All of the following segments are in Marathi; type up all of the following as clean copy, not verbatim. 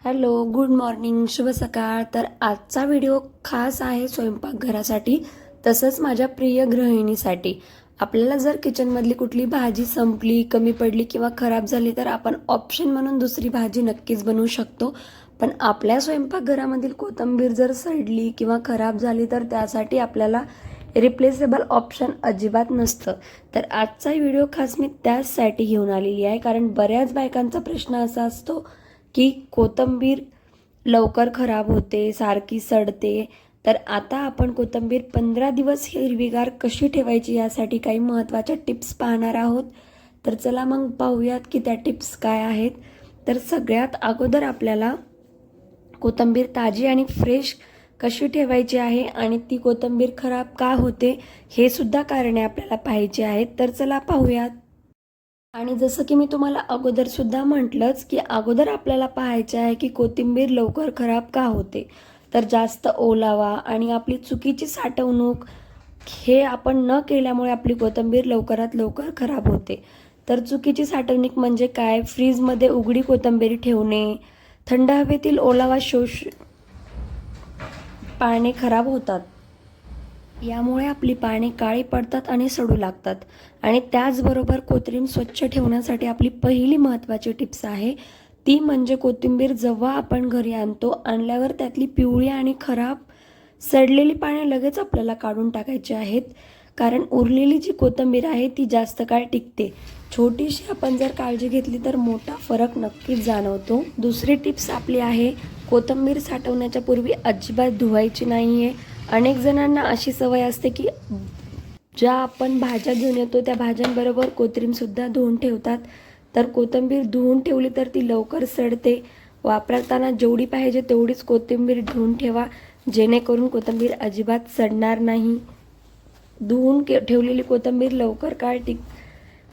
हॅलो, गुड मॉर्निंग, शुभ सकाळ. तर आजचा व्हिडिओ खास आहे स्वयंपाकघरासाठी, तसंच माझ्या प्रिय गृहिणीसाठी. आपल्याला जर किचनमधली कुठली भाजी संपली, कमी पडली किंवा खराब झाली तर आपण ऑप्शन म्हणून दुसरी भाजी नक्कीच बनवू शकतो. पण आपल्या स्वयंपाकघरामधील कोथिंबीर जर सडली किंवा खराब झाली तर त्यासाठी आपल्याला रिप्लेसेबल ऑप्शन अजिबात नसतं. तर आजचा व्हिडिओ खास मी त्याचसाठी घेऊन आलेली आहे, कारण बऱ्याच बायकांचा प्रश्न असा असतो की कोथिंबीर लवकर खराब होते, सारखी सडते. तर आता आपण कोथिंबीर 15 दिवस हिरवीगार कशी ठेवायची यासाठी काही महत्त्वाच्या टिप्स पाहणार आहोत. तर चला मग पाहूयात की त्या टिप्स काय आहेत. तर सगळ्यात अगोदर आपल्याला कोथिंबीर ताजी आणि फ्रेश कशी ठेवायची आहे आणि ती कोथिंबीर खराब का होते हे सुद्धा कारणे आपल्याला पाहायची आहेत. तर चला पाहूयात. आणि जसं की मी तुम्हाला अगोदर सुद्धा म्हटलंच की अगोदर आपल्याला पाहायचे आहे की कोथिंबीर लवकर खराब का होते. तर जास्त ओलावा आणि आपली चुकीची साठवणूक हे आपण न केल्यामुळे आपली कोथिंबीर लवकरात लवकर खराब होते. तर चुकीची साठवणूक म्हणजे काय? फ्रीजमध्ये उघडी कोथिंबीर ठेवणे, थंड हवेतील ओलावा पाने खराब होतात. यामुळे आपली पाने काळी पडतात आणि सडू लागतात. आणि त्याचबरोबर कोथिंबीर स्वच्छ ठेवण्यासाठी आपली पहिली महत्त्वाची टिप्स आहे ती म्हणजे कोथिंबीर जेव्हा आपण घरी आणल्यावर त्यातली पिवळी आणि खराब सडलेली पाने लगेच आपल्याला काढून टाकायची आहेत, कारण उरलेली जी कोथिंबीर आहे ती जास्त काळ टिकते. छोटीशी आपण जर काळजी घेतली तर मोठा फरक नक्कीच जाणवतो. दुसरी टिप्स आपली आहे, कोथिंबीर साठवण्याच्या पूर्वी अजिबात धुवायची नाही आहे. अनेक जणांना अशी सवय असते की ज्या आपण भाज्या घेऊन येतो त्या भाज्यांबरोबर कोथिंबीरसुद्धा धुवून ठेवतात. तर कोथिंबीर धुवून ठेवली तर ती लवकर सडते. वापरताना जेवढी पाहिजे तेवढीच कोथिंबीर धुवून ठेवा, जेणेकरून कोथिंबीर अजिबात सडणार नाही. धुवून ठेवलेली कोथिंबीर लवकर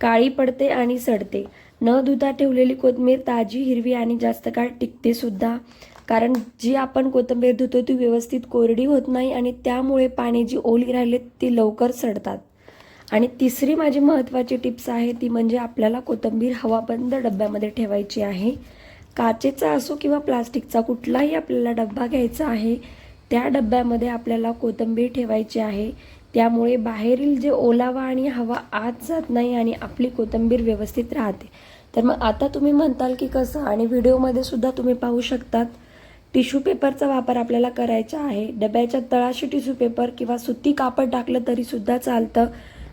काळी पडते आणि सडते. न धुता ठेवलेली कोथिंबीर ताजी, हिरवी आणि जास्त काळ टिकते सुद्धा, कारण जी आपण कोथिंबीर धुतो ती व्यवस्थित कोरडी होत नाही आणि त्यामुळे पाने जी ओली राहिली ती लवकर सडतात. आणि तिसरी माझी महत्त्वाची टिप्स आहे ती म्हणजे आपल्याला कोथिंबीर हवाबंद डब्यामध्ये ठेवायची आहे. काचेचा असो किंवा प्लास्टिकचा कुठलाही आपल्याला डब्बा घ्यायचा आहे. त्या डब्यामध्ये आपल्याला कोथिंबीर ठेवायची आहे. त्यामुळे बाहेरील जे ओलावा आणि हवा आत जात नाही आणि आपली कोथिंबीर व्यवस्थित राहते. तर मग आता तुम्ही म्हणताल की कसं, आणि व्हिडिओमध्ये सुद्धा तुम्ही पाहू शकतात टिश्यू पेपरचा वापर आपल्याला करायचा आहे. डब्याच्या तळाशी टिश्यू पेपर किंवा सुती कापड टाकलं तरी सुद्धा चालतं.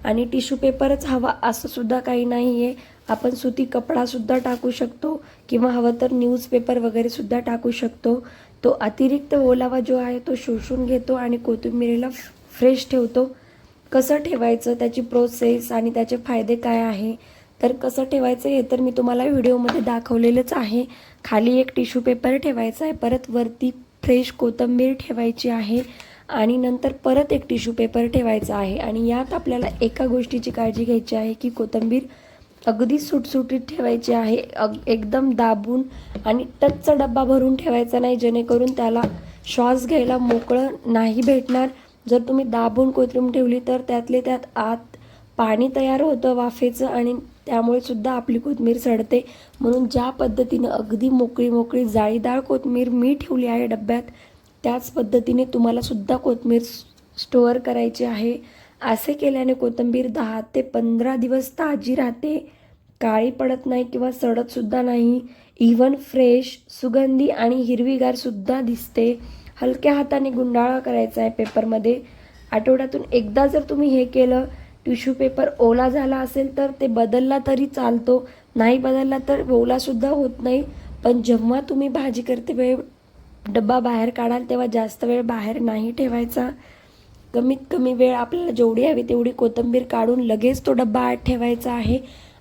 आणि टिश्यू पेपरच हवा असं सुद्धा काही नाही आहे. आपण सुती कपडासुद्धा टाकू शकतो किंवा हवं तर न्यूजपेपर वगैरे सुद्धा टाकू शकतो. तो अतिरिक्त ओलावा जो आहे तो शोषून घेतो आणि कोथिंबीरीला फ्रेश ठेवतो. कसं ठेवायचं, त्याची प्रोसेस आणि त्याचे फायदे काय आहे, तर कसं ठेवायचं हे तर मी तुम्हाला व्हिडिओमध्ये दाखवलेलंच आहे. खाली एक टिश्यू पेपर ठेवायचा आहे, परत वरती फ्रेश कोथिंबीर ठेवायची आहे आणि नंतर परत एक टिश्यू पेपर ठेवायचा आहे. आणि यात आपल्याला एका गोष्टीची काळजी घ्यायची आहे की कोथिंबीर अगदी सुटसुटीत ठेवायची आहे. एकदम दाबून आणि टचचा डब्बा भरून ठेवायचा नाही, जेणेकरून त्याला श्वास घ्यायला मोकळं नाही भेटणार. जर तुम्ही दाबून कोथिंबीर ठेवली तर त्यातले त्यात आत पाणी तयार होतं वाफेचं आणि त्यामुळे सुद्धा आपली कोथिंबीर सडते. म्हणून ज्या पद्धतीनं अगदी मोकळी जाळीदार कोथिंबीर मी ठेवली आहे डब्यात, त्याच पद्धतीने तुम्हाला सुद्धा कोथिंबीर स्टोअर करायची आहे. असे केल्याने कोथिंबीर 10 ते 15 दिवस ताजी राहते, काळी पडत नाही किंवा सडत सुद्धा नाही. इव्हन फ्रेश, सुगंधी आणि हिरवीगार सुद्धा दिसते. हलक्या हाताने गुंडाळा करायचा आहे पेपरमध्ये. आठवड्यातून एकदा जर तुम्ही हे केलं, टिश्यू पेपर ओला झाला असेल तर ते बदलला तरी चालतो, नाही बदलला तर ओलासुद्धा होत नाही. पण जेव्हा तुम्ही भाजी करते वेळ डब्बा बाहेर काढाल तेव्हा जास्त वेळ बाहेर नाही ठेवायचा. कमीत कमी वेळ आपल्याला जेवढी हवी तेवढी कोथिंबीर काढून लगेच तो डब्बा आत ठेवायचा आहे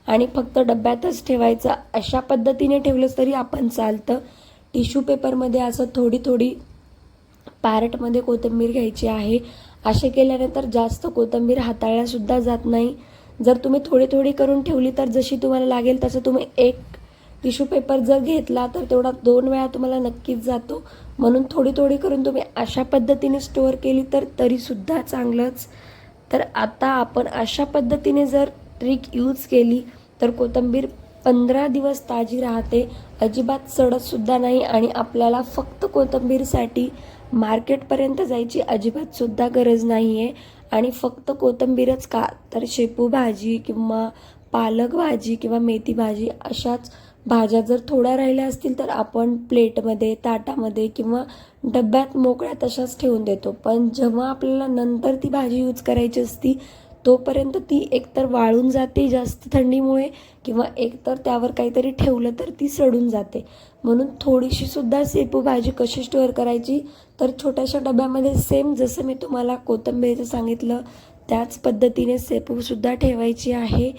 आणि फक्त डब्यातच ठेवायचा. अशा पद्धतीने ठेवलंच तरी आपण चालतं. टिश्यू पेपरमध्ये असं थोडी पार्टमध्ये कोथिंबीर घ्यायची आहे. असे केल्यानंतर जास्त कोथिंबीर हाताळल्यासुद्धा जात नाही. जर तुम्ही थोडी करून ठेवली तर जशी तुम्हाला लागेल तसं तुम्ही एक टिश्यू पेपर जर घेतला तर तेवढा 2 वेळा तुम्हाला नक्कीच जातो. म्हणून थोडी करून तुम्ही अशा पद्धतीने स्टोअर केली तर तरीसुद्धा चांगलंच. तर आता आपण अशा पद्धतीने जर ट्रिक यूज केली तर कोथिंबीर 15 दिवस ताजी राहते, अजिबात सडतसुद्धा नाही आणि आपल्याला फक्त कोथिंबीरसाठी मार्केटपर्यंत जायची अजिबातसुद्धा गरज नाही आहे. आणि फक्त कोथिंबीरच का, तर शेपू भाजी किंवा पालक भाजी किंवा मेथी भाजी अशाच भाज्या जर थोड्या राहिल्या असतील तर आपण प्लेटमध्ये, ताटामध्ये किंवा डब्यात मोकळ्या तशाच ठेवून देतो. पण जेव्हा आपल्याला नंतर ती भाजी यूज करायची असती तोपर्यंत ती एकतर वाळून जाते जास्त थंडीमुळे किंवा एकतर त्यावर काहीतरी ठेवलं तर ती सडून जाते. म्हणून थोडीशीसुद्धा शेपू भाजी कशी स्टोअर करायची, तर छोट्याशा डब्यामध्ये सेम जसं मी तुम्हाला कोथिंबीरचं सांगितलं त्याच पद्धतीने शेपूसुद्धा ठेवायची आहे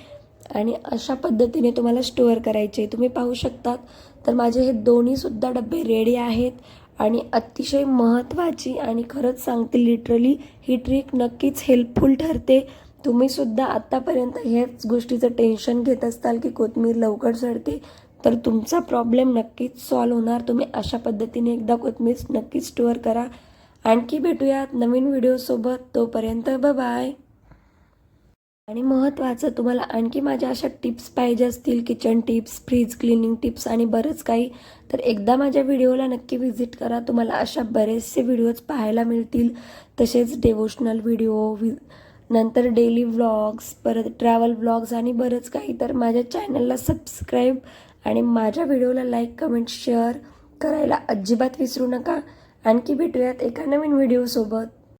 आणि अशा पद्धतीने तुम्हाला स्टोअर करायचे. तुम्ही पाहू शकतात तर माझे हे दोन्हीसुद्धा डबे रेडी आहेत आणि अतिशय महत्त्वाची आणि खरंच सांगते लिटरली ही ट्रिक नक्कीच हेल्पफुल ठरते. तुम्हीसुद्धा आत्तापर्यंत ह्याच गोष्टीचं टेन्शन घेत असताल की कोथिंबीर लवकर सडते, तर तुमचा प्रॉब्लेम नक्कीच सॉल्व्ह होणार. तुम्ही अशा पद्धतीने एकदा कोथिंबीर नक्कीच स्टोअर करा. आणखी भेटूयात नवीन व्हिडिओसोबत. तोपर्यंत बाय. आणि महत्त्वाचं, तुम्हाला आणखी माझ्या अशा टिप्स पाहिजे असतील, kitchen tips, fridge cleaning tips आणि बरंच काही, तर एकदा माझ्या व्हिडिओला नक्की व्हिजिट करा. तुम्हाला अशा बरेचसे व्हिडिओज पाहायला मिळतील. तसेच डिवोशनल व्हिडिओ, नंतर डेली व्लॉग्स, परत ट्रॅव्हल व्लॉग्स आणि बरंच काही. तर माझ्या चॅनलला सबस्क्राईब आणि माझ्या व्हिडिओला लाईक, कमेंट, शेअर करायला अजिबात विसरू नका. आणखी भेटूयात एका नवीन व्हिडिओसोबत.